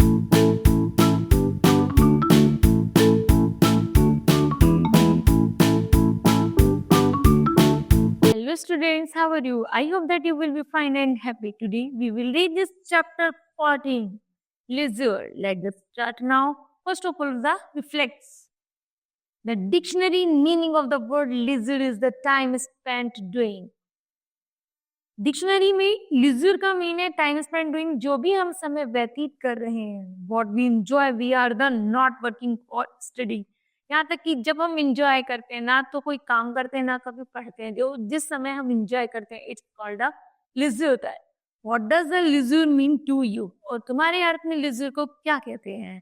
Hello students, how are you? I hope that you will be fine and happy. Today we will read this chapter 14, Lizard. Let's start now. First of all, the reflects. The dictionary meaning of the word lizard is the time spent doing. Dictionary में लिजर का mean है time spend doing, जो भी हम समय व्यतीत कर रहे हैं. What we enjoy, we are the not working और स्टडी. यहाँ तक कि जब हम इंजॉय करते हैं ना तो कोई काम करते हैं ना कभी पढ़ते हैं, जो जिस समय हम इंजॉय करते हैं इट्स कॉल्ड अ लिजर होता है. What does the leisure mean to you, और तुम्हारे अर्थ में लिजर को क्या कहते हैं?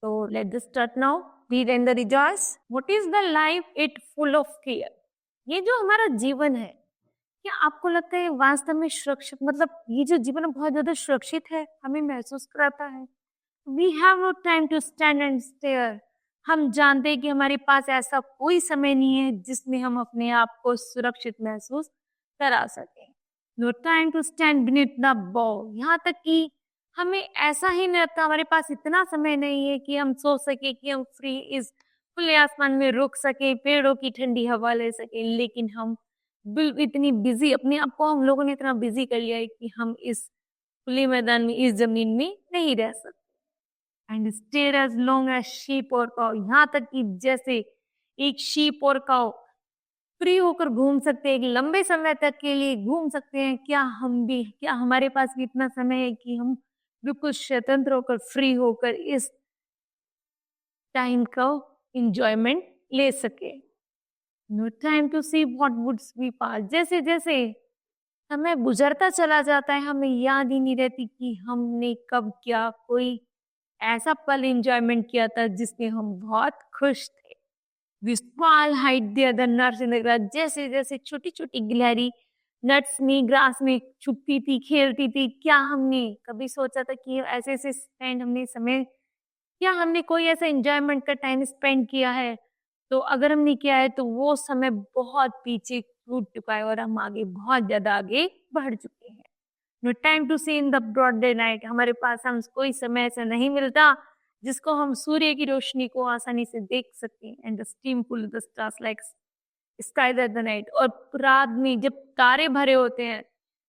तो let us start now. Read and the rejoice. What is the life it full of care. ये जो हमारा जीवन है, क्या आपको लगता है वास्तव में सुरक्षित, मतलब ये जो जीवन है बहुत ज्यादा सुरक्षित है, हमें महसूस कराता है? We have no time to stand and stare. हम जानते हैं कि हमारे पास ऐसा कोई समय नहीं है जिसमें हम अपने आप को सुरक्षित महसूस करा सकें. No time to stand beneath the bough. यहाँ तक कि हमें ऐसा ही नहीं लगता, हमारे पास इतना समय नहीं है कि हम सोच सके कि हम फ्री इस खुले आसमान में रुक सके, पेड़ों की ठंडी हवा ले सके. लेकिन हम इतनी बिजी, अपने आप को हम लोगों ने इतना बिजी कर लिया है कि हम इस खुले मैदान में, इस जमीन में नहीं रह सकते. And stare as long as sheep और काउ. यहाँ तक कि जैसे एक शीप और काउ फ्री होकर घूम सकते हैं, एक लंबे समय तक के लिए घूम सकते हैं, क्या हमारे पास भी इतना समय है कि हम बिल्कुल स्वतंत्र होकर, फ्री होकर इस टाइम का इंजॉयमेंट ले सके? No time to see what woods be pass. जैसे जैसे समय गुजरता चला जाता है, हमें याद ही नहीं रहती कि हमने कब क्या कोई ऐसा पल एंजॉयमेंट किया था जिसमें हम बहुत खुश थे. V small hide the other nuts in the grass. जैसे जैसे छोटी छोटी गिलहरी नट्स में, ग्रास में छुपती थी, खेलती थी, क्या हमने कभी सोचा था कि ऐसे ऐसे स्पेंड हमने समय, क्या हमने कोई ऐसा एंजॉयमेंट का टाइम स्पेंड किया है? तो अगर हमने किया है तो वो समय बहुत पीछे छूट चुका है और हम आगे, बहुत ज्यादा आगे बढ़ चुके हैं. No time to see in the broad day night. हमारे पास हम कोई समय ऐसा नहीं मिलता जिसको हम सूर्य की रोशनी को आसानी से देख सकते हैं. And the steam full the stars like sky that the night. और रात में जब तारे भरे होते हैं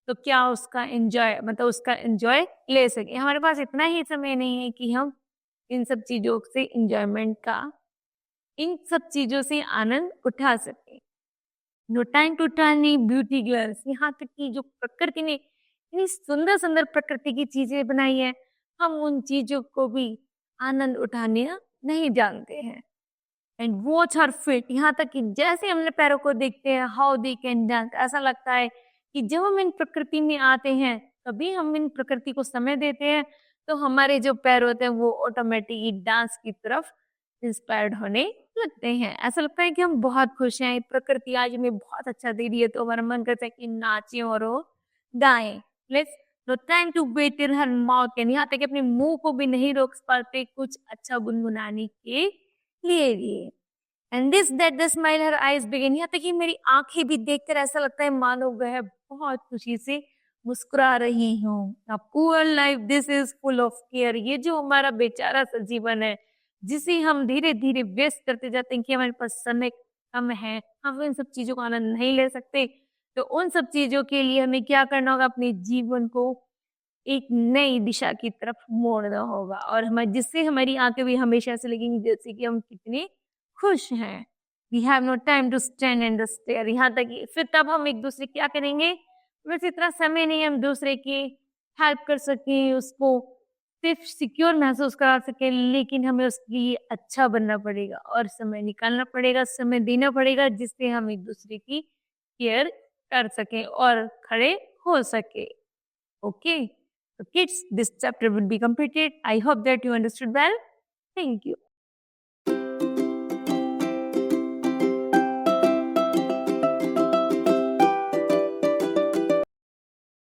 तो क्या उसका एंजॉय, मतलब उसका एंजॉय ले सके? हमारे पास इतना ही समय नहीं है कि हम इन सब चीजों से एंजॉयमेंट का, इन सब चीजों से आनंद उठा सके. No time to turn beauty glance. यहाँ तक कि जो प्रकृति ने इतनी सुंदर सुंदर प्रकृति की चीजें बनाई है, हम उन चीजों को भी आनंद उठाने नहीं जानते हैं. And watch her feet. यहाँ तक कि जैसे हमने पैरों को देखते हैं, हाउ दे कैन डांस. ऐसा लगता है कि जब हम इन प्रकृति में आते हैं, कभी हम इन प्रकृति को समय देते हैं, तो हमारे जो पैर होते हैं वो ऑटोमेटिकली डांस की तरफ इंस्पायर्ड होने लगते हैं. ऐसा लगता है कि हम बहुत खुश हैं, प्रकृति आज हमें बहुत अच्छा दे रही है, तो हमारा मन करता है कि नाचें और वो गाएं. Let's no time to wait in her mouth. यहाँ तक कि अपने मुंह को भी नहीं रोक पाते कुछ अच्छा गुनगुनाने के लिए. And this that the smile her eyes begin. यहाँ तक कि मेरी आंखें भी देखकर ऐसा लगता है मानो वह बहुत खुशी से मुस्कुरा रही हूँ. Poor life this is full of care. ये जो हमारा बेचारा सा जीवन है, जिसे हम धीरे धीरे वेस्ट करते जाते हैं कि हमारे पास समय कम है, हम इन सब चीजों का आनंद नहीं ले सकते, तो उन सब चीजों के लिए हमें क्या करना होगा? अपने जीवन को एक नई दिशा की तरफ मोड़ना होगा, और हमारे, जिससे हमारी आंखें भी हमेशा से लगेंगी जैसे कि हम कितने खुश हैं. We have no time to stand and stare. यहाँ तक कि फिर तब हम एक दूसरे क्या करेंगे? बस इतना समय नहीं हम दूसरे की हेल्प कर सके, उसको सिर्फ सिक्योर महसूस करा सके, लेकिन हमें उसके लिए अच्छा बनना पड़ेगा और समय निकालना पड़ेगा, समय देना पड़ेगा, जिससे हम एक दूसरे की केयर कर सके और खड़े हो सके. Okay, so kids, this chapter will be completed. I hope that you understood well. Thank you.